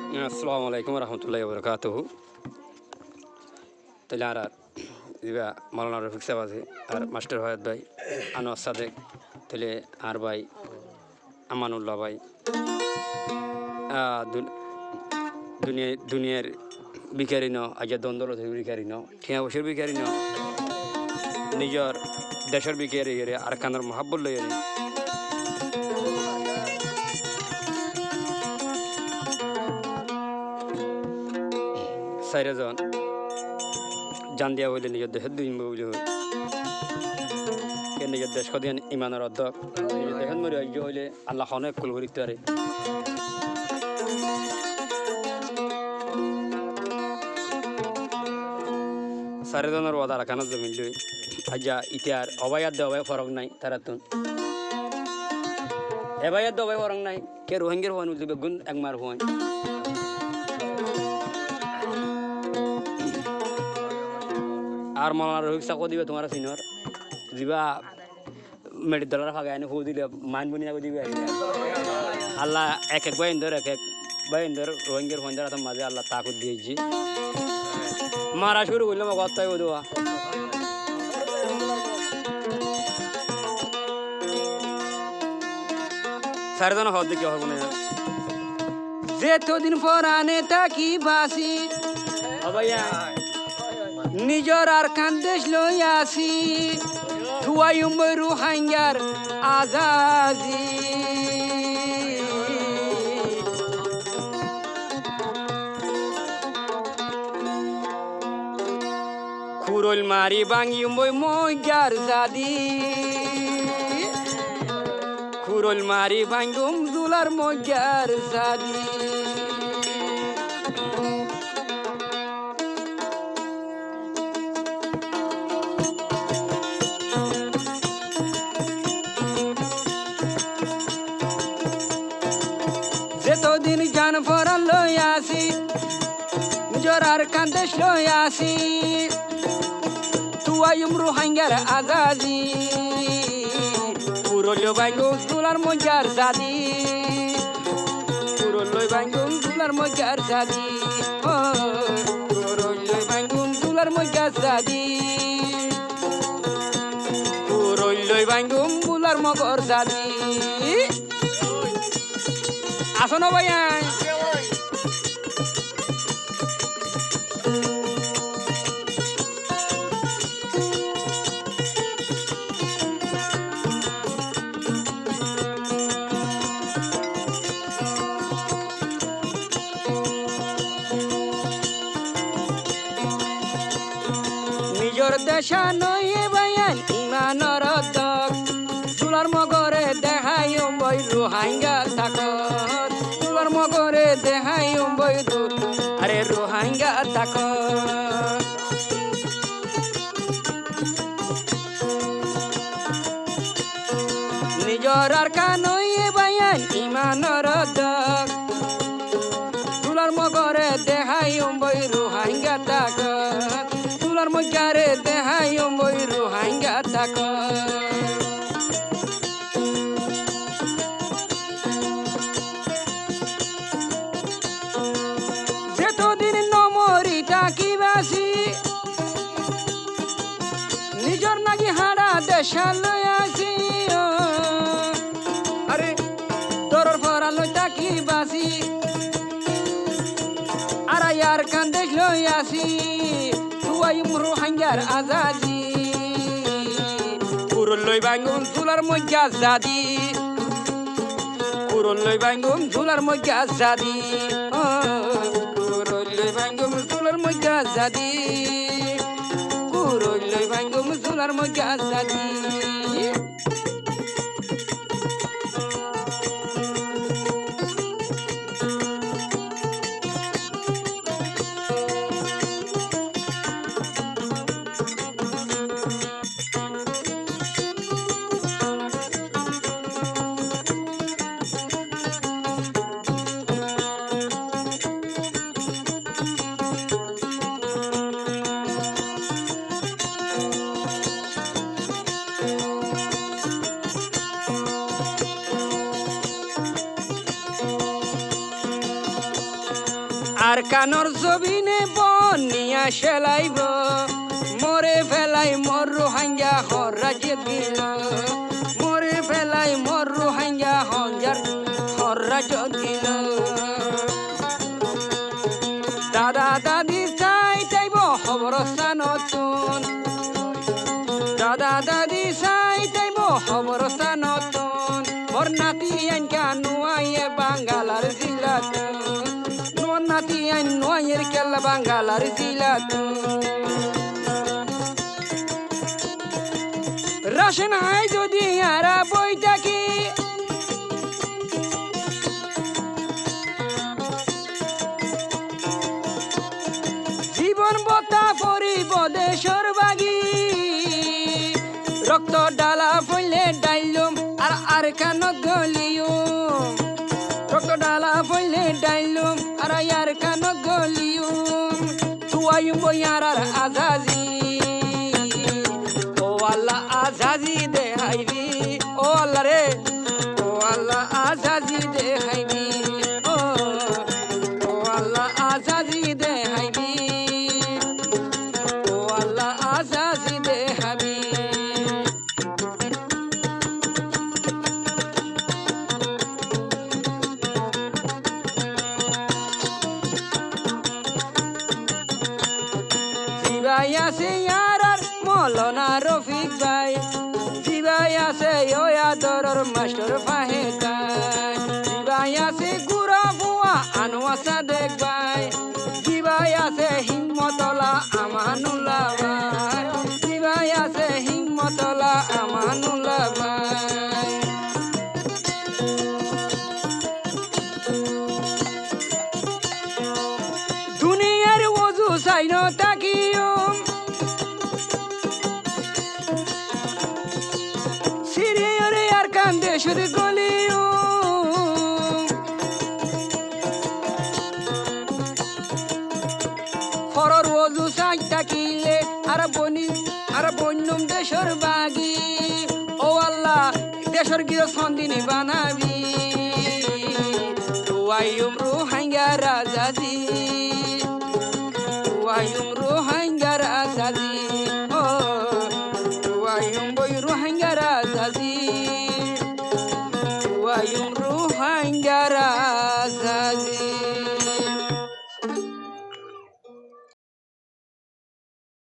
আসসালামু আলাইকুম রহমতুল্লাহি বরকাতুহু তাহলে আর দিবা মাওলানা রফিক সাহেব আছে আর মাস্টার হয়াত ভাই আনোয়ার সাদেক তাহলে আর ভাই আমানুল্লাহ ভাই দুনিয়ার বিকারী ন আজ দ্বন্দ্ব বিকারী ন ঠিয়া বছর বিকারী ন নিজের দেশের বিকারী আর কানার মহাব্বত লই চাৰিজন জান দিয়া হইলে নিজের দেশের দুই বলে হই নিজের দেশ কদিন ইমানের অধ্যক্ষ নিজের দেশের মরে হইলে আল্লাহ অনেক কুল করিতে পারে চাৰিজনের ওয়াদা রাখানোর জমিন লই আজা ইতিহার অবায়াত দে অবায় ফরক নাই তারা তুন এবায়াত দে অবায় ফরক নাই কে রোহিঙ্গের হওয়ান উঠবে গুণ একমার হওয়ান আর মাওলানা রফিক সাহেব দিবে তোমার সিনিয়র দিবা মেডিকেলের ফাঁকে আনি হো দিলে মান বুনিয়া দিবে আল্লাহ এক বাইন্দর রোহিঙ্গের ফোন ধরে মাঝে আল্লাহ তাকুত দিয়েছি মারা শুরু করলাম কথাই দেওয়া চারজন হওয়ার দিকে হবে না যেতদিন পরানে থাকি বাসি ভাইয়া নিজর আর কান্দেশ লই আসি থুয়াইম রুহাঙ্গার আজাজি খুরল মারি ভাঙিম মইগার জাদি খুরল মারি ভাঙ্গুম দুলার মইগার জাদি যেতদিন জান ফরান লই আসি জরার কান্দেশ লই আসি তুয়াইম রুহাঙ্গার আজাজি পুরলো বাইঙ্গুম তুলার মজার জাদি পুরলো বাইঙ্গুম তুলার মজার জাদি পুরলো বাইঙ্গুম তুলার মজার জাদি পুরলো বাইঙ্গুম বুলার মগর জাদি আসনো ভাইয়া নিজর দেশা নয়ে ভাইয়ান ইমানর দক চুলার মগরে দেখাই বই রোহাঙ্গা থাকত চুলার মগরে দেখাই বই দুধ আরে রোহাঙ্গা থাকত নিজর আর কানয়ে ভাইয়ান ইমানর দক চুলার মগরে দেখাই বই রোহাঙ্গা থাকত চুলার মগরে দেখাই বই রোহাঙ্গা থাকত নিজর নাকি হাড়া দেশা লই আসি আরে তোর ফরা লই তাকি বাসি আর ইয়ার কান্দেশ লই আসি তুয়াইম রোহাঙ্গার আজাজি পুরল লই ভাঙ্গুম চুলার মজ্জা জাদি পুরল লই ভাঙ্গুম চুলার মজ্জা জাদি পুরল লই ভাঙ্গুম চুলার মজ্জা জাদি পুরল ভাঙ্গুম চুলার মজ্জা জাদি আর কানর জবিনে বনিয়া সেলাইব মরে ফেলাই মর রোহাঙ্গা হর রাজ্যে দিল মরে ফেলাই মর রোহাঙ্গা হর রাজ্য দিল দাদা দাদি চাইব খবরস্থান নতুন দাদা দাদি চাইব খবরস্থান নতুন মোর নাতি আনকা নুয়াইয়ে বাঙ্গালার জিলাত মোর নাতি আইন নুয়াইয়ের কেলা বাঙ্গালার জিলাত রাশন আই যদি আরা বই থাকি জীবন বতা পরিব দেশর বাগি রক্ত ডালা ফইলে ডাইলুম আর কানত গলিউম রক্ত ডালা ফইলে ডাইলুম আর কানত গলিউম তুয়াইম বইয়ার আজাজি ও আল্লাহ আজাজি দে হাইবি ও আল্লাহ রে ও আল্লাহ আজাজি দে হাইবি ও আল্লাহ আজাজি দে হাইবি ও আল্লাহ আজাজি দে হাইবি জিবাই আছে ইয়ারার মৌলানা রফিক ভাই জিবাই আছে ওয়াদরর মাস্টার ফাহেদাই জিবাই আছে গুরা বুয়া আনোয়া সাদেক ভাই জিবাই আছে হিম্মতলা আমানুল্লাহ ভাই জিবাই আছে হিম্মতলা আমানুল্লাহ ভাই দুনিয়ার ওজু চাইন তাকিও সিরিয়রে আর কান্দে শুধু গলিও ফরর ওজু চাই তাকিলে আর বন্যম দেশর বাগি ও আল্লাহ দেশর গিয়ে সন্দিনী বানাবি তুয়াইম রোহাঙ্গা রাজাজি তুয়াইম রোহাঙ্গা রাজাজি ও তুয়াইম বই রোহাঙ্গা রাজাজি